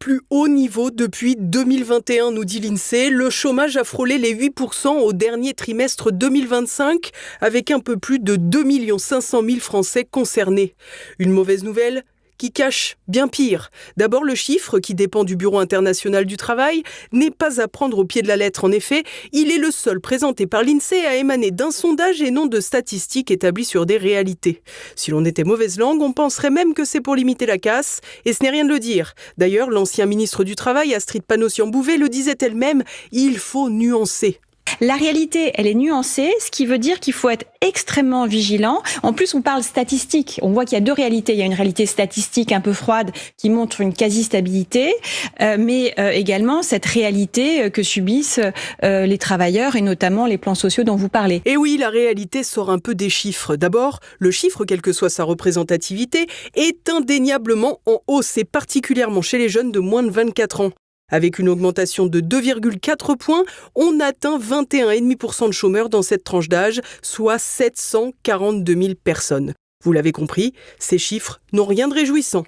plus haut niveau depuis 2021, nous dit l'INSEE. Le chômage a frôlé les 8% au dernier trimestre 2025, avec un peu plus de 2 500 000 Français concernés. Une mauvaise nouvelle qui cache bien pire. D'abord, le chiffre, qui dépend du Bureau international du travail, n'est pas à prendre au pied de la lettre. En effet, il est le seul présenté par l'INSEE à émaner d'un sondage et non de statistiques établies sur des réalités. Si l'on était mauvaise langue, on penserait même que c'est pour limiter la casse, et ce n'est rien de le dire. D'ailleurs, l'ancien ministre du Travail, Astrid Panosyan-Bouvet, le disait elle-même, il faut nuancer. La réalité, elle est nuancée, ce qui veut dire qu'il faut être extrêmement vigilant. En plus, on parle statistique. On voit qu'il y a deux réalités. Il y a une réalité statistique un peu froide qui montre une quasi-stabilité, mais également cette réalité que subissent les travailleurs et notamment les plans sociaux dont vous parlez. Et oui, la réalité sort un peu des chiffres. D'abord, le chiffre, quelle que soit sa représentativité, est indéniablement en hausse, et particulièrement chez les jeunes de moins de 24 ans. Avec une augmentation de 2,4 points, on atteint 21,5% de chômeurs dans cette tranche d'âge, soit 742 000 personnes. Vous l'avez compris, ces chiffres n'ont rien de réjouissant.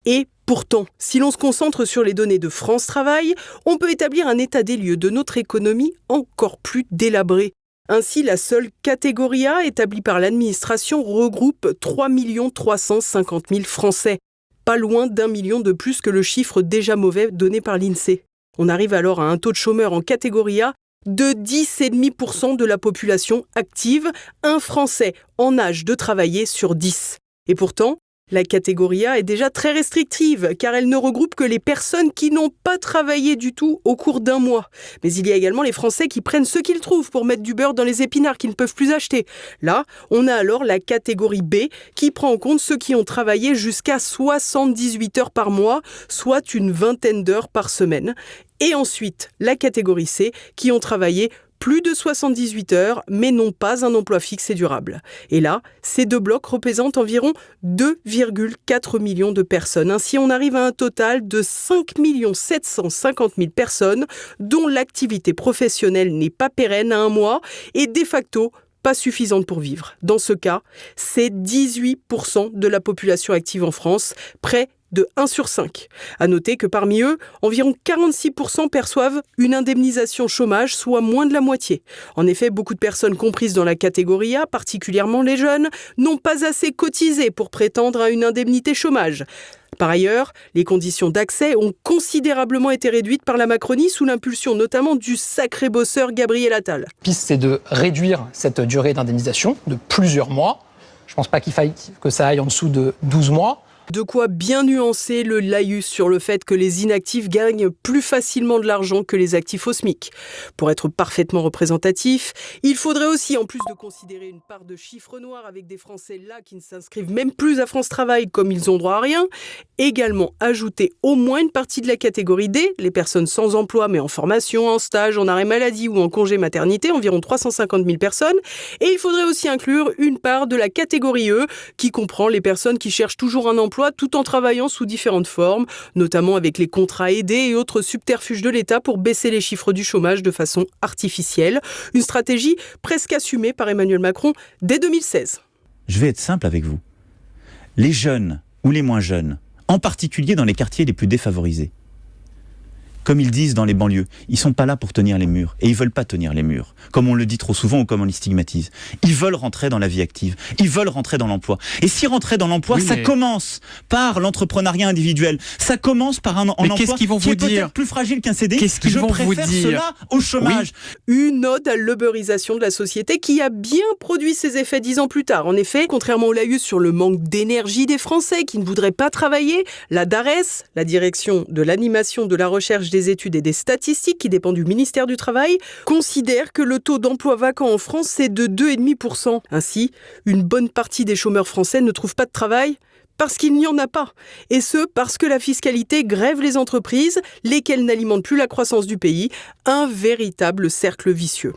Et pourtant, si l'on se concentre sur les données de France Travail, on peut établir un état des lieux de notre économie encore plus délabré. Ainsi, la seule catégorie A établie par l'administration regroupe 3 350 000 Français. Pas loin d'1 million de plus que le chiffre déjà mauvais donné par l'INSEE. On arrive alors à un taux de chômeurs en catégorie A de 10,5% de la population active, un Français en âge de travailler sur 10. Et pourtant, la catégorie A est déjà très restrictive, car elle ne regroupe que les personnes qui n'ont pas travaillé du tout au cours d'un mois. Mais il y a également les Français qui prennent ce qu'ils trouvent pour mettre du beurre dans les épinards qu'ils ne peuvent plus acheter. Là, on a alors la catégorie B, qui prend en compte ceux qui ont travaillé jusqu'à 78 heures par mois, soit une vingtaine d'heures par semaine. Et ensuite, la catégorie C, qui ont travaillé plus de 78 heures, mais n'ont pas un emploi fixe et durable. Et là, ces deux blocs représentent environ 2,4 millions de personnes. Ainsi, on arrive à un total de 5 750 000 personnes dont l'activité professionnelle n'est pas pérenne à un mois et de facto pas suffisante pour vivre. Dans ce cas, c'est 18% de la population active en France, près de 1 sur 5. À noter que parmi eux, environ 46% perçoivent une indemnisation chômage, soit moins de la moitié. En effet, beaucoup de personnes comprises dans la catégorie A, particulièrement les jeunes, n'ont pas assez cotisé pour prétendre à une indemnité chômage. Par ailleurs, les conditions d'accès ont considérablement été réduites par la Macronie sous l'impulsion notamment du sacré bosseur Gabriel Attal. La piste, c'est de réduire cette durée d'indemnisation de plusieurs mois. Je ne pense pas qu'il faille que ça aille en dessous de 12 mois. De quoi bien nuancer le laïus sur le fait que les inactifs gagnent plus facilement de l'argent que les actifs au SMIC. Pour être parfaitement représentatif, il faudrait aussi, en plus de considérer une part de chiffres noirs avec des Français là qui ne s'inscrivent même plus à France Travail comme ils ont droit à rien, également ajouter au moins une partie de la catégorie D, les personnes sans emploi mais en formation, en stage, en arrêt maladie ou en congé maternité, environ 350 000 personnes. Et il faudrait aussi inclure une part de la catégorie E qui comprend les personnes qui cherchent toujours un emploi tout en travaillant sous différentes formes, notamment avec les contrats aidés et autres subterfuges de l'État pour baisser les chiffres du chômage de façon artificielle. Une stratégie presque assumée par Emmanuel Macron dès 2016. Je vais être simple avec vous. Les jeunes ou les moins jeunes, en particulier dans les quartiers les plus défavorisés, comme ils disent dans les banlieues, ils ne sont pas là pour tenir les murs. Et ils ne veulent pas tenir les murs, comme on le dit trop souvent ou comme on les stigmatise. Ils veulent rentrer dans la vie active. Ils veulent rentrer dans l'emploi. Et si rentrer dans l'emploi, ça commence par l'entrepreneuriat individuel. Ça commence par un emploi qui est peut-être plus fragile qu'un CDI. Qu'est-ce qu'ils vont vous dire ? Cela au chômage. Oui. Une ode à l'uberisation de la société qui a bien produit ses effets 10 ans plus tard. En effet, contrairement au laïus sur le manque d'énergie des Français qui ne voudraient pas travailler, la DARES, la Direction de l'animation, de la recherche, des études et des statistiques qui dépend du ministère du Travail, considère que le taux d'emploi vacant en France est de 2,5%. Ainsi, une bonne partie des chômeurs français ne trouvent pas de travail parce qu'il n'y en a pas. Et ce, parce que la fiscalité grève les entreprises, lesquelles n'alimentent plus la croissance du pays. Un véritable cercle vicieux.